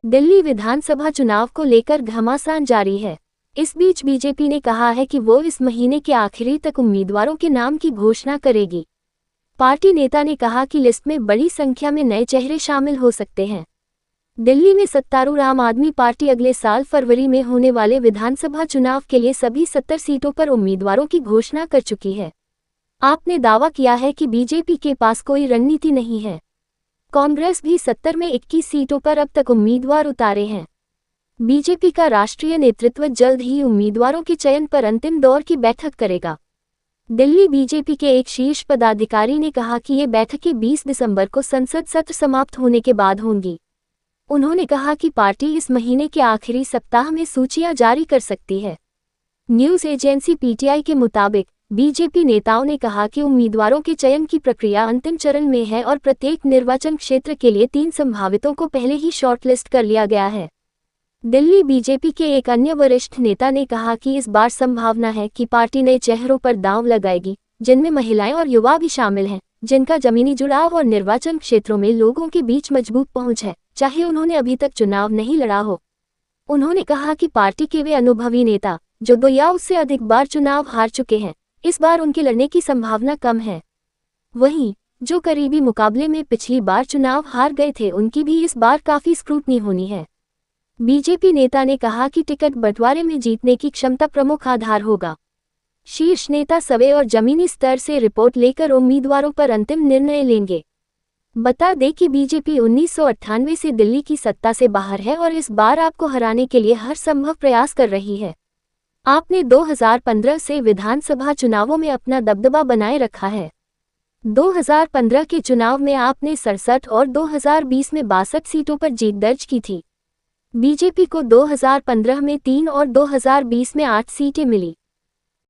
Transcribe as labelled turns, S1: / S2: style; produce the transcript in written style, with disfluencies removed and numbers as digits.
S1: दिल्ली विधानसभा चुनाव को लेकर घमासान जारी है। इस बीच बीजेपी ने कहा है कि वो इस महीने के आखिरी तक उम्मीदवारों के नाम की घोषणा करेगी। पार्टी नेता ने कहा कि लिस्ट में बड़ी संख्या में नए चेहरे शामिल हो सकते हैं। दिल्ली में सत्तारूढ़ आम आदमी पार्टी अगले साल फरवरी में होने वाले विधानसभा चुनाव के लिए सभी 70 सीटों पर उम्मीदवारों की घोषणा कर चुकी है। आप ने दावा किया है कि बीजेपी के पास कोई रणनीति नहीं है। कांग्रेस भी 70 में 21 सीटों पर अब तक उम्मीदवार उतारे हैं। बीजेपी का राष्ट्रीय नेतृत्व जल्द ही उम्मीदवारों के चयन पर अंतिम दौर की बैठक करेगा। दिल्ली बीजेपी के एक शीर्ष पदाधिकारी ने कहा कि ये बैठकें 20 दिसंबर को संसद सत्र समाप्त होने के बाद होंगी। उन्होंने कहा कि पार्टी इस महीने के आखिरी सप्ताह में सूचियां जारी कर सकती है। न्यूज़ एजेंसी पीटीआई के मुताबिक बीजेपी नेताओं ने कहा कि उम्मीदवारों के चयन की प्रक्रिया अंतिम चरण में है और प्रत्येक निर्वाचन क्षेत्र के लिए 3 संभावितों को पहले ही शॉर्टलिस्ट कर लिया गया है। दिल्ली बीजेपी के एक अन्य वरिष्ठ नेता ने कहा कि इस बार संभावना है कि पार्टी नए चेहरों पर दांव लगाएगी, जिनमें महिलाएं और युवा भी शामिल हैं, जिनका जमीनी जुड़ाव और निर्वाचन क्षेत्रों में लोगों के बीच मजबूत पहुंच है, चाहे उन्होंने अभी तक चुनाव नहीं लड़ा हो। उन्होंने कहा कि पार्टी के वे अनुभवी नेता, जो 2 या उससे अधिक बार चुनाव हार चुके हैं, इस बार उनके लड़ने की संभावना कम है। वहीं जो करीबी मुकाबले में पिछली बार चुनाव हार गए थे, उनकी भी इस बार काफी स्क्रूटनी होनी है। बीजेपी नेता ने कहा कि टिकट बंटवारे में जीतने की क्षमता प्रमुख आधार होगा। शीर्ष नेता सवे और जमीनी स्तर से रिपोर्ट लेकर उम्मीदवारों पर अंतिम निर्णय लेंगे। बता दें कि बीजेपी 1998 से दिल्ली की सत्ता से बाहर है और इस बार आपको हराने के लिए हर संभव प्रयास कर रही है। आपने 2015 से विधानसभा चुनावों में अपना दबदबा बनाए रखा है। 2015 के चुनाव में आपने 67 और 2020 में 62 सीटों पर जीत दर्ज की थी। बीजेपी को 2015 में 3 और 2020 में 8 सीटें मिली।